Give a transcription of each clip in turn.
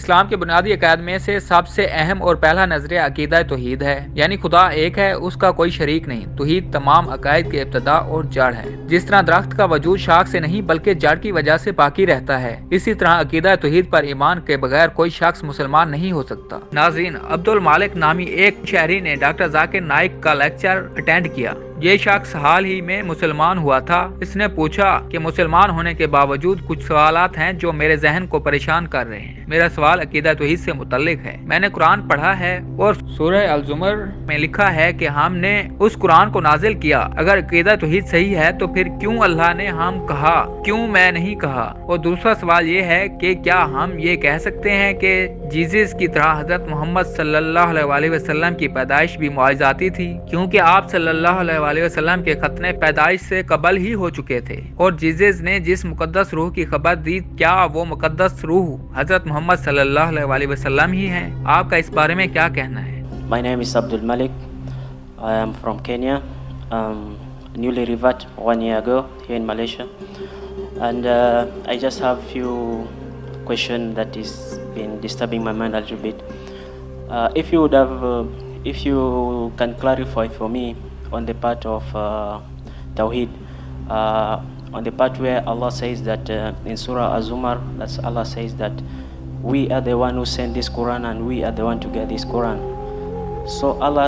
اسلام کے بنیادی عقائد میں سے سب سے اہم اور پہلا نظریہ عقیدہ توحید ہے، یعنی خدا ایک ہے، اس کا کوئی شریک نہیں۔ توحید تمام عقائد کی ابتدا اور جڑ ہے۔ جس طرح درخت کا وجود شاخ سے نہیں بلکہ جڑ کی وجہ سے باقی رہتا ہے، اسی طرح عقیدہ توحید پر ایمان کے بغیر کوئی شخص مسلمان نہیں ہو سکتا۔ ناظرین، عبد المالک نامی ایک شہری نے ڈاکٹر ذاکر نائک کا لیکچر اٹینڈ کیا۔ یہ شخص حال ہی میں مسلمان ہوا تھا۔ اس نے پوچھا کہ مسلمان ہونے کے باوجود کچھ سوالات ہیں جو میرے ذہن کو پریشان کر رہے ہیں۔ میرا سوال عقیدہ توحید سے متعلق ہے۔ میں نے قرآن پڑھا ہے اور سورہ الزمر میں لکھا ہے کہ ہم نے اس قرآن کو نازل کیا۔ اگر عقیدہ توحید صحیح ہے تو پھر کیوں اللہ نے ہم کہا، کیوں میں نہیں کہا؟ اور دوسرا سوال یہ ہے کہ کیا ہم یہ کہہ سکتے ہیں کہ جیزس کی طرح حضرت محمد صلی اللہ علیہ وسلم کی پیدائش بھی معجزاتی تھی، کیونکہ آپ صلی اللہ علیہ وسلم کے ختنے پیدائش سے قبل ہی ہو چکے تھے، اور جیزس نے جس مقدس روح کی خبر دی، کیا وہ مقدس روح حضرت محمد صلی اللہ علیہ وسلم ہی ہیں؟ آپ کا اس بارے میں کیا کہنا ہے؟ My name is Abdul Malik. I am from Kenya. Newly revert 1 year ago here in Malaysia, and I just have few questions that is been disturbing my mind a little bit. If you can clarify for me on the part of Tawheed, on the part where Allah says that in Surah Az-Zumar, that Allah says that we are the one who sent this Quran and we are the one to get this Quran. So Allah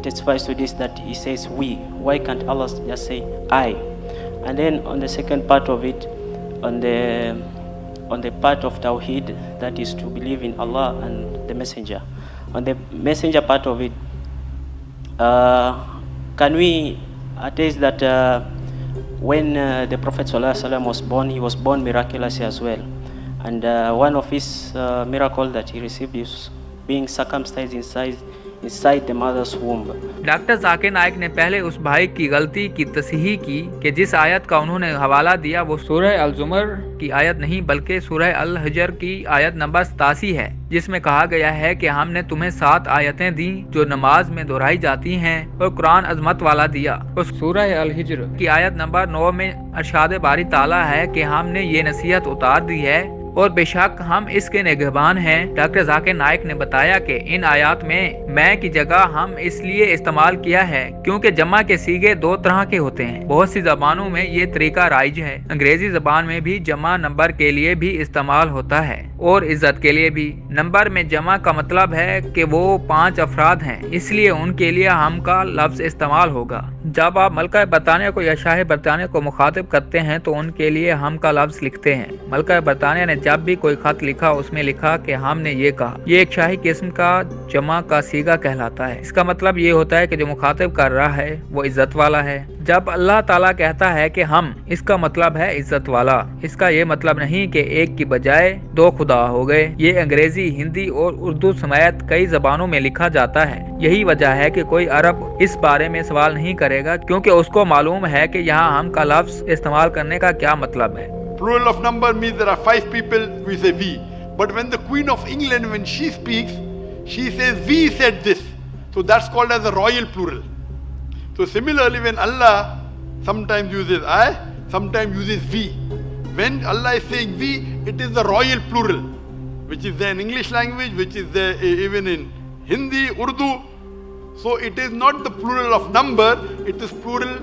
testifies to this that He says we. Why can't Allah just say I? And then on the second part of it, on the part of Tawheed, that is to believe in Allah and the Messenger. On the Messenger part of it, can we attest that when the Prophet ﷺ was born, he was born miraculously as well, and one of his miracle that he received is being circumcised inside the mother's womb. Doctor Zakir Naik نے پہلے اس بھائی کی غلطی کی تصحیح کی کہ جس آیت کا انہوں نے حوالہ دیا وہ سورہ الزمر کی آیت نہیں بلکہ سورہ الحجر کی آیت نمبر 87 ہے، جس میں کہا گیا ہے کہ ہم نے تمہیں 7 آیتیں دیں جو نماز میں دہرائی جاتی ہیں اور قرآن عظمت والا دیا۔ اور سورہ الحجر کی آیت نمبر 9 میں ارشاد باری تعالیٰ ہے کہ ہم نے یہ نصیحت اتار دی ہے اور بے شک ہم اس کے نگہبان ہیں۔ ڈاکٹر ذاکر نائک نے بتایا کہ ان آیات میں کی جگہ ہم اس لیے استعمال کیا ہے کیونکہ جمع کے صیغے 2 طرح کے ہوتے ہیں۔ بہت سی زبانوں میں یہ طریقہ رائج ہے۔ انگریزی زبان میں بھی جمع نمبر کے لیے بھی استعمال ہوتا ہے اور عزت کے لیے بھی۔ نمبر میں جمع کا مطلب ہے کہ وہ 5 افراد ہیں، اس لیے ان کے لیے ہم کا لفظ استعمال ہوگا۔ جب آپ ملکہ برطانیہ کو یا شاہ برطانیہ کو مخاطب کرتے ہیں تو ان کے لیے ہم کا لفظ لکھتے ہیں۔ ملکہ برطانیہ نے جب بھی کوئی خط لکھا اس میں لکھا کہ ہم نے یہ کہا۔ یہ ایک شاہی قسم کا جمع کا صیغہ کہلاتا ہے۔ اس کا مطلب یہ ہوتا ہے کہ جو مخاطب کر رہا ہے وہ عزت والا ہے۔ جب اللہ تعالیٰ کہتا ہے کہ ہم، اس کا مطلب ہے عزت والا۔ اس کا یہ مطلب نہیں کہ ایک کی بجائے 2 خدا ہو گئے۔ یہ انگریزی، ہندی اور اردو سمیت کئی زبانوں میں لکھا جاتا ہے۔ یہی وجہ ہے کہ کوئی عرب اس بارے میں سوال نہیں کرے گا کیونکہ اس کو معلوم ہے کہ یہاں ہم کا لفظ استعمال کرنے کا کیا مطلب ہے۔ Plural of number means there are 5 people, we say we. But when the Queen of England, when she speaks, she says we said this. So that's called as a royal plural. So similarly, when Allah sometimes uses I, sometimes uses we. When Allah is saying we, it is the royal plural, which is there in English language, which is there even in Hindi, Urdu. So it is not the plural of number, it is plural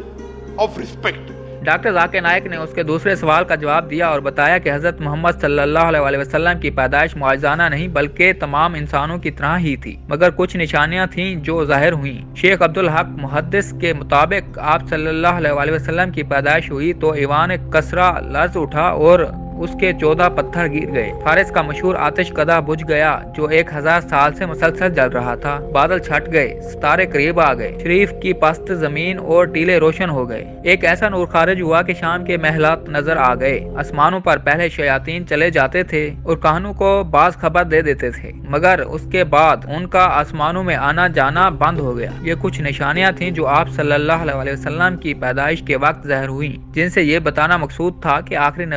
of respect. Doctor Zakir Naik نے اس کے دوسرے سوال کا جواب دیا اور بتایا کہ حضرت محمد صلی اللہ علیہ وسلم کی پیدائش معجزانہ نہیں بلکہ تمام انسانوں کی طرح ہی تھی، مگر کچھ نشانیاں تھیں جو ظاہر ہوئیں۔ شیخ عبدالحق محدث کے مطابق آپ صلی اللہ علیہ وسلم کی پیدائش ہوئی تو ایوان کسرا لرز اٹھا اور اس کے 14 پتھر گر گئے۔ فارس کا مشہور آتش قدح بجھ گیا جو 1000 سال سے مسلسل جل رہا تھا۔ بادل چھٹ گئے، ستارے قریب آ گئے، شریف کی پست زمین اور ٹیلے روشن ہو گئے۔ ایک ایسا نور خارج ہوا کہ شام کے محلات نظر آ گئے۔ آسمانوں پر پہلے شیاطین چلے جاتے تھے اور کاہنوں کو بعض خبر دے دیتے تھے، مگر اس کے بعد ان کا آسمانوں میں آنا جانا بند ہو گیا۔ یہ کچھ نشانیاں تھیں جو آپ صلی اللہ علیہ وسلم کی پیدائش کے وقت ظاہر ہوئیں، جن سے یہ بتانا مقصود تھا کہ آخری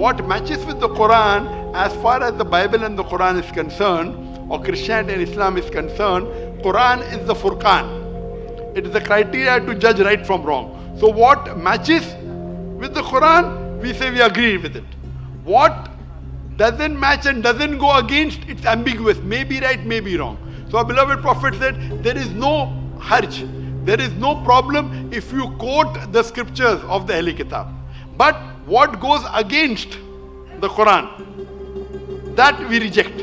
What matches with the Quran as far as the Bible and the Quran is concerned, or Christianity and Islam is concerned, Quran is the Furqan. It is the criteria to judge right from wrong. So what matches with the Quran, we say we agree with it. What doesn't match and doesn't go against, it's ambiguous, may be right, may be wrong. So our beloved Prophet said, there is no harj, there is no problem if you quote the scriptures of the Ahli Kitab. But what goes against the Quran, that we reject.